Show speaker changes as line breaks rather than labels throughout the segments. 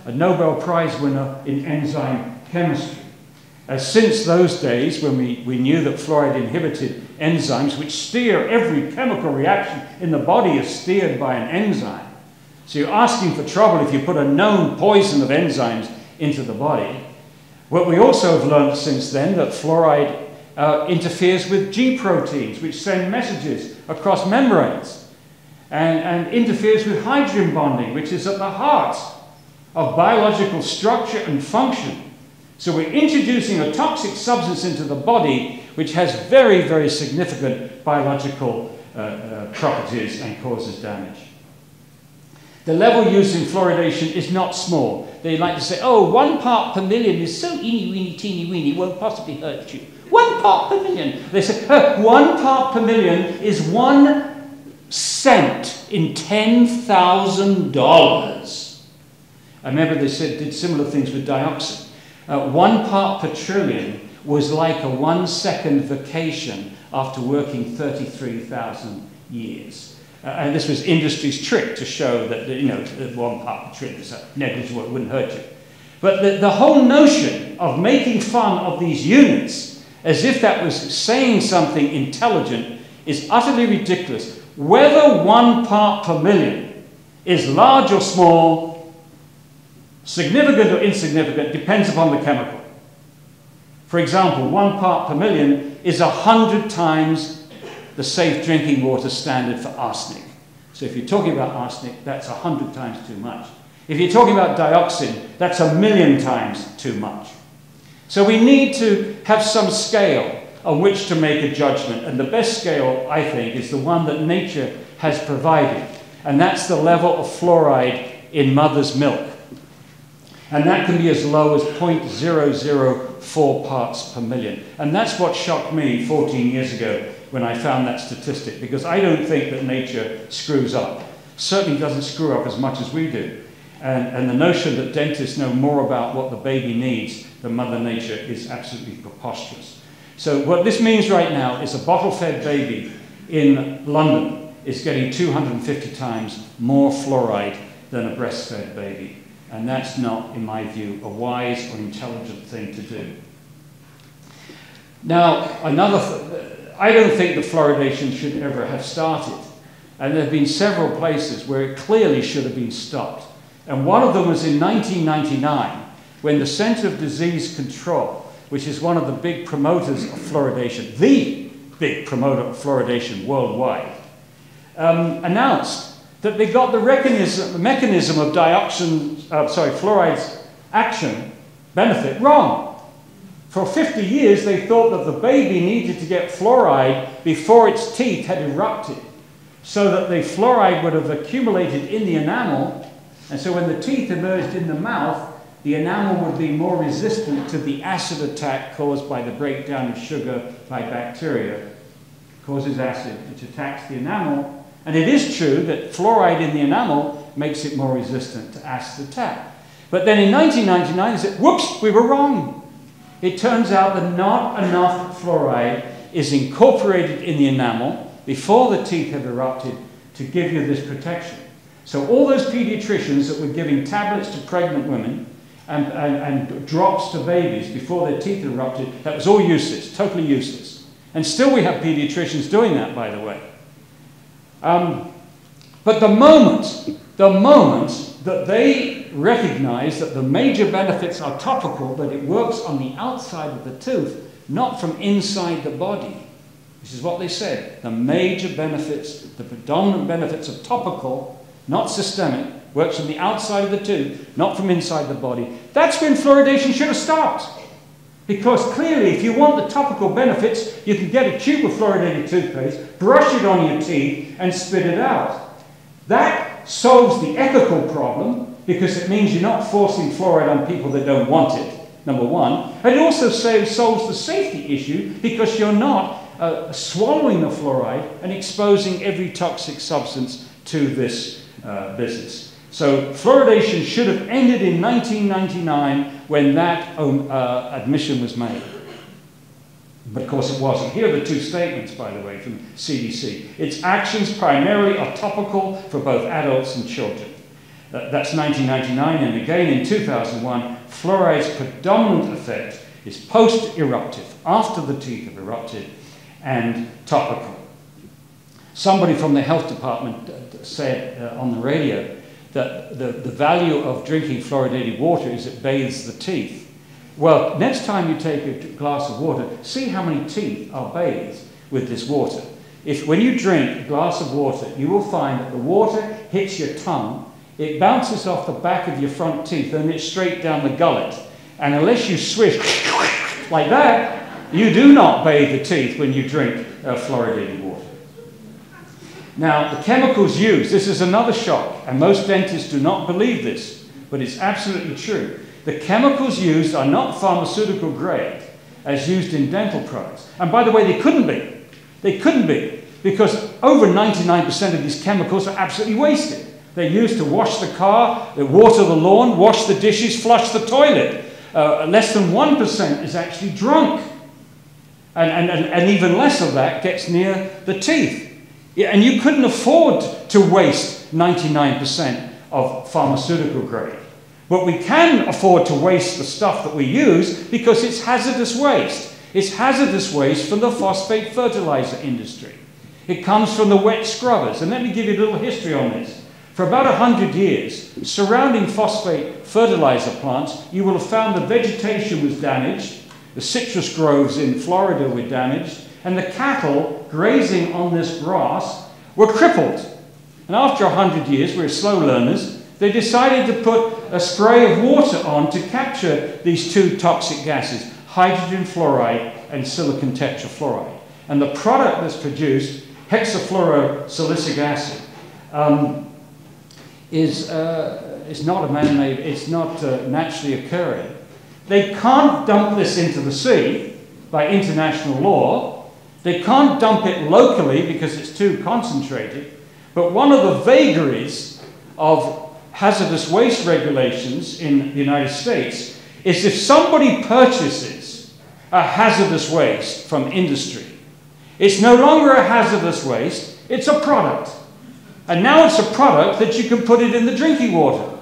a Nobel Prize winner in enzyme chemistry. Since those days, when we knew that fluoride inhibited enzymes, which steer every chemical reaction in the body is steered by an enzyme. So you're asking for trouble if you put a known poison of enzymes into the body. What we also have learned since then, that fluoride interferes with G proteins, which send messages across membranes, and interferes with hydrogen bonding, which is at the heart of biological structure and function. So we're introducing a toxic substance into the body which has very, very significant biological properties and causes damage. The level used in fluoridation is not small. They like to say, oh, 1 part per million is so eeny, weeny, teeny, weeny, won't possibly hurt you. 1 part per million. They say, 1 part per million is 1 cent in $10,000. I remember they did similar things with dioxin. 1 part per trillion was like a 1-second vacation after working 33,000 years. And this was industry's trick to show that, 1 part per trillion is negligible, it wouldn't hurt you. But the whole notion of making fun of these units as if that was saying something intelligent is utterly ridiculous. Whether 1 part per million is large or small, significant or insignificant, depends upon the chemical. For example, 1 part per million is 100 times the safe drinking water standard for arsenic. So if you're talking about arsenic, that's 100 times too much. If you're talking about dioxin, that's 1,000,000 times too much. So we need to have some scale on which to make a judgment, and the best scale, I think, is the one that nature has provided, and that's the level of fluoride in mother's milk. And that can be as low as 0.004 parts per million. And that's what shocked me 14 years ago when I found that statistic, because I don't think that nature screws up. Certainly doesn't screw up as much as we do. And the notion that dentists know more about what the baby needs than Mother Nature is absolutely preposterous. So what this means right now is a bottle-fed baby in London is getting 250 times more fluoride than a breastfed baby. And that's not, in my view, a wise or intelligent thing to do. Now, I don't think the fluoridation should ever have started. And there have been several places where it clearly should have been stopped. And one of them was in 1999, when the Center of Disease Control, which is one of the big promoters of fluoridation, the big promoter of fluoridation worldwide, announced that they got the mechanism of fluoride's action benefit wrong. For 50 years, they thought that the baby needed to get fluoride before its teeth had erupted, so that the fluoride would have accumulated in the enamel, and so when the teeth emerged in the mouth, the enamel would be more resistant to the acid attack caused by the breakdown of sugar by bacteria. It causes acid, which attacks the enamel. And it is true that fluoride in the enamel makes it more resistant to acid attack. But then in 1999, they said, whoops, we were wrong. It turns out that not enough fluoride is incorporated in the enamel before the teeth have erupted to give you this protection. So all those pediatricians that were giving tablets to pregnant women and drops to babies before their teeth erupted, that was all useless, totally useless. And still we have pediatricians doing that, by the way. But the moment that they recognize that the major benefits are topical, that it works on the outside of the tooth, not from inside the body, this is what they said, the major benefits, the predominant benefits of topical, not systemic, works from the outside of the tooth, not from inside the body. That's when fluoridation should have stopped. Because clearly, if you want the topical benefits, you can get a tube of fluoridated toothpaste, brush it on your teeth, and spit it out. That solves the ethical problem, because it means you're not forcing fluoride on people that don't want it, number one. And it also solves the safety issue, because you're not swallowing the fluoride and exposing every toxic substance to this business. So fluoridation should have ended in 1999 when that admission was made. But of course it wasn't. Here are the two statements, by the way, from CDC. Its actions primarily are topical for both adults and children. That's 1999, and again in 2001, fluoride's predominant effect is post-eruptive, after the teeth have erupted, and topical. Somebody from the health department said on the radio that the value of drinking fluoridated water is it bathes the teeth. Well, next time you take a glass of water, see how many teeth are bathed with this water. When you drink a glass of water, you will find that the water hits your tongue, it bounces off the back of your front teeth, and it's straight down the gullet. And unless you swish like that, you do not bathe the teeth when you drink fluoridated water. Now, the chemicals used, this is another shock, and most dentists do not believe this, but it's absolutely true. The chemicals used are not pharmaceutical grade as used in dental products. And by the way, they couldn't be. They couldn't be, because over 99% of these chemicals are absolutely wasted. They're used to wash the car, water the lawn, wash the dishes, flush the toilet. Less than 1% is actually drunk. And even less of that gets near the teeth. And you couldn't afford to waste 99% of pharmaceutical grade. But we can afford to waste the stuff that we use because it's hazardous waste. It's hazardous waste from the phosphate fertilizer industry. It comes from the wet scrubbers. And let me give you a little history on this. For about 100 years, surrounding phosphate fertilizer plants, you will have found the vegetation was damaged, the citrus groves in Florida were damaged, and the cattle grazing on this grass were crippled. And after 100 years, we're slow learners, they decided to put a spray of water on to capture these two toxic gases, hydrogen fluoride and silicon tetrafluoride. And the product that's produced, hexafluorosilicic acid, is not a man-made, it's not naturally occurring. They can't dump this into the sea by international law. They can't dump it locally because it's too concentrated. But one of the vagaries of hazardous waste regulations in the United States is if somebody purchases a hazardous waste from industry, it's no longer a hazardous waste, it's a product. And now it's a product that you can put it in the drinking water.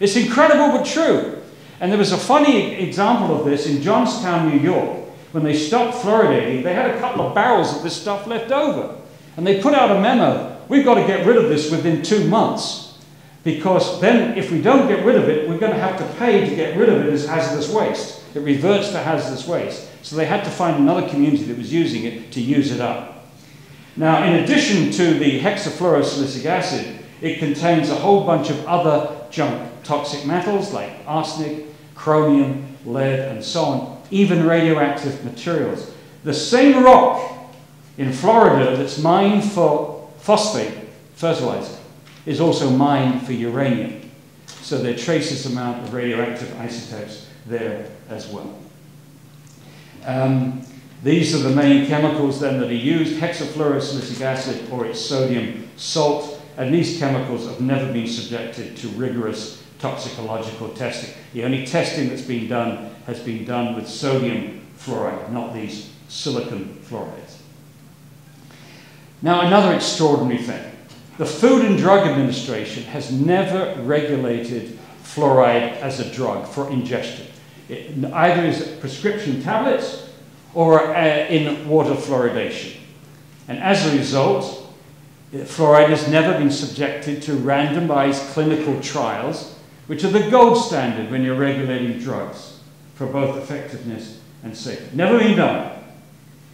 It's incredible but true. And there was a funny example of this in Johnstown, New York. When they stopped fluoridating, they had a couple of barrels of this stuff left over. And they put out a memo, we've got to get rid of this within 2 months. Because then if we don't get rid of it, we're going to have to pay to get rid of it as hazardous waste. It reverts to hazardous waste. So they had to find another community that was using it to use it up. Now, in addition to the hexafluorosilicic acid, it contains a whole bunch of other junk toxic metals like arsenic, chromium, lead, and so on, even radioactive materials. The same rock in Florida that's mined for phosphate fertilizer is also mined for uranium. So there are traces amount of radioactive isotopes there as well. These are the main chemicals then that are used, hexafluorosilicic acid or its sodium salt, and these chemicals have never been subjected to rigorous toxicological testing. The only testing that's been done has been done with sodium fluoride, not these silicon fluorides. Now, another extraordinary thing. The Food and Drug Administration has never regulated fluoride as a drug for ingestion. Either as prescription tablets or in water fluoridation. And as a result, fluoride has never been subjected to randomized clinical trials, which are the gold standard when you're regulating drugs for both effectiveness and safety. Never been done.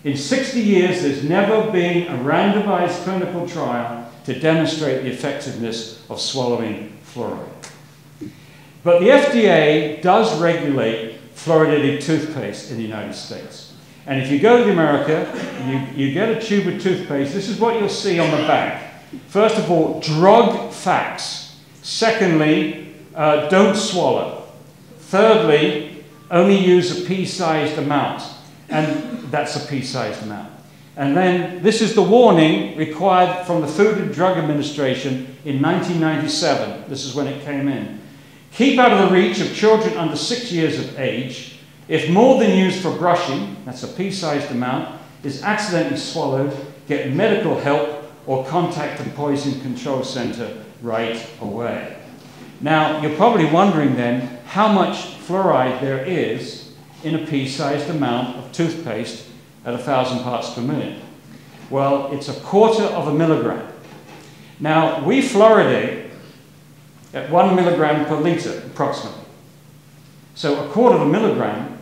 In 60 years, there's never been a randomized clinical trial to demonstrate the effectiveness of swallowing fluoride. But the FDA does regulate fluoridated toothpaste in the United States. And if you go to America, you get a tube of toothpaste, this is what you'll see on the back. First of all, drug facts. Secondly, don't swallow. Thirdly, only use a pea-sized amount. And that's a pea-sized amount. And then this is the warning required from the Food and Drug Administration in 1997. This is when it came in. Keep out of the reach of children under 6 years of age. If more than used for brushing, that's a pea-sized amount, is accidentally swallowed, get medical help or contact the Poison Control Center right away. Now, you're probably wondering then how much fluoride there is in a pea-sized amount of toothpaste at 1,000 parts per million. Well, it's 1/4 of a milligram. Now, we fluoridate at 1 milligram per litre, approximately. So 1/4 of a milligram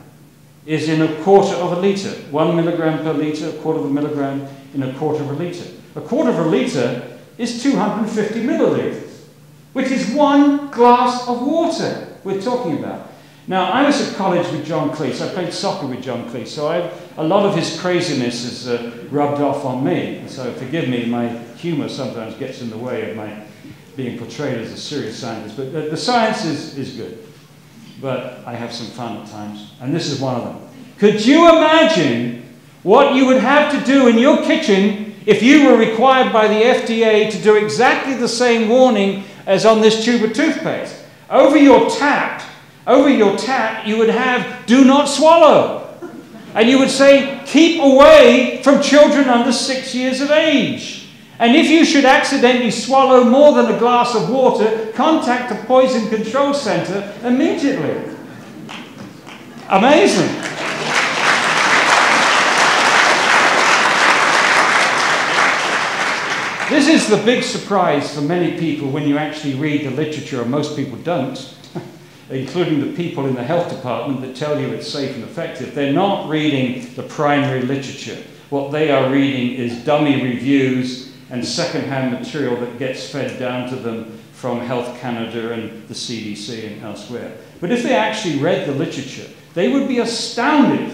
is in 1/4 of a litre. 1 milligram per litre, 1/4 of a milligram in 1/4 of a litre. 1/4 of a litre is 250 millilitres, which is 1 glass of water we're talking about. Now, I was at college with John Cleese. I played soccer with John Cleese, so a lot of his craziness is rubbed off on me. So forgive me, my humour sometimes gets in the way of my being portrayed as a serious scientist. But the science is good. But I have some fun at times, and this is one of them. Could you imagine what you would have to do in your kitchen if you were required by the FDA to do exactly the same warning as on this tube of toothpaste? Over your tap, you would have "do not swallow." And you would say, "keep away from children under 6 years of age. And if you should accidentally swallow more than a glass of water, contact the Poison Control Center immediately." Amazing. This is the big surprise for many people when you actually read the literature, and most people don't, including the people in the health department that tell you it's safe and effective. They're not reading the primary literature. What they are reading is dummy reviews and second-hand material that gets fed down to them from Health Canada and the CDC and elsewhere. But if they actually read the literature, they would be astounded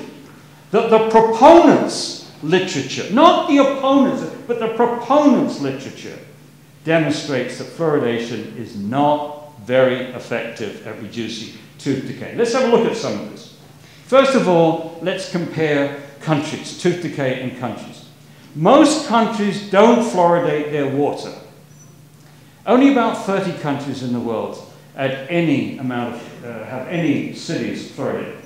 that the proponents' literature, not the opponents, but the proponents' literature, demonstrates that fluoridation is not very effective at reducing tooth decay. Let's have a look at some of this. First of all, let's compare countries, tooth decay in countries. Most countries don't fluoridate their water. Only about 30 countries in the world have any cities fluoridated.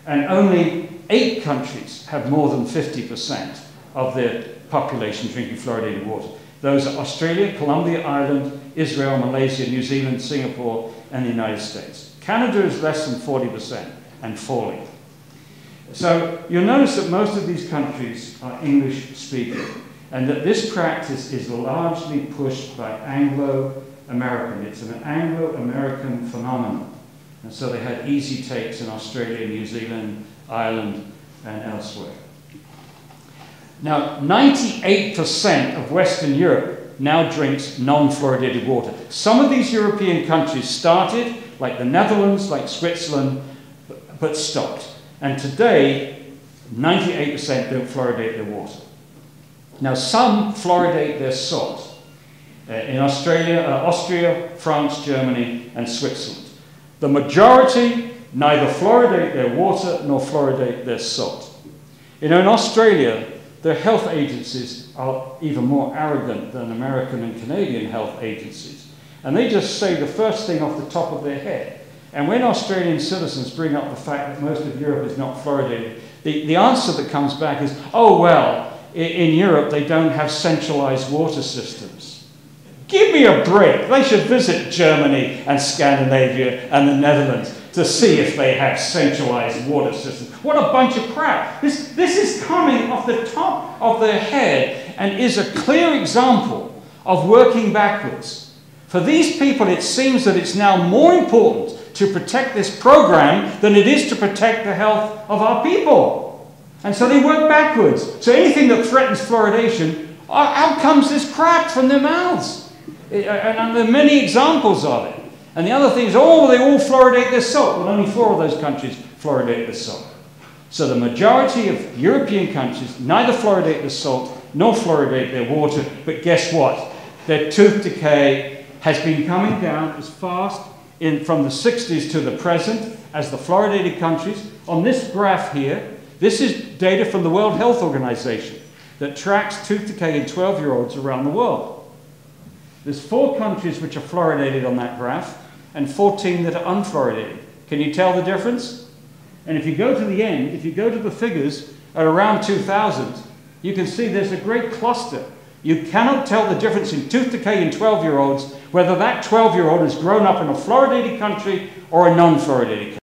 And only 8 countries have more than 50% of their population drinking fluoridated water. Those are Australia, Colombia, Ireland, Israel, Malaysia, New Zealand, Singapore, and the United States. Canada is less than 40% and falling. So you'll notice that most of these countries are English-speaking, and that this practice is largely pushed by Anglo-American. It's an Anglo-American phenomenon. And so they had easy takes in Australia, New Zealand, Ireland, and elsewhere. Now, 98% of Western Europe now drinks non-fluoridated water. Some of these European countries started, like the Netherlands, like Switzerland, but stopped. And today, 98% don't fluoridate their water. Now, some fluoridate their salt. In Austria, France, Germany, and Switzerland. The majority neither fluoridate their water nor fluoridate their salt. You know, in Australia, their health agencies are even more arrogant than American and Canadian health agencies. And they just say the first thing off the top of their head. And when Australian citizens bring up the fact that most of Europe is not fluoridated, the answer that comes back is, "oh, well, in Europe they don't have centralized water systems." Give me a break. They should visit Germany and Scandinavia and the Netherlands to see if they have centralized water systems. What a bunch of crap. This is coming off the top of their head and is a clear example of working backwards. For these people, it seems that it's now more important to protect this program than it is to protect the health of our people. And so they work backwards. So anything that threatens fluoridation, out comes this crap from their mouths. And there are many examples of it. And the other thing is, oh, they all fluoridate their salt. Well, only 4 of those countries fluoridate their salt. So the majority of European countries neither fluoridate their salt nor fluoridate their water. But guess what? Their tooth decay has been coming down as fast from the 60s to the present as the fluoridated countries. On this graph here, this is data from the World Health Organization that tracks tooth decay in 12-year-olds around the world. There's 4 countries which are fluoridated on that graph and 14 that are unfluoridated. Can you tell the difference? And if you go to the end, if you go to the figures at around 2000, you can see there's a great cluster You cannot tell the difference in tooth decay in 12-year-olds, whether that 12-year-old has grown up in a fluoridated country or a non-fluoridated country.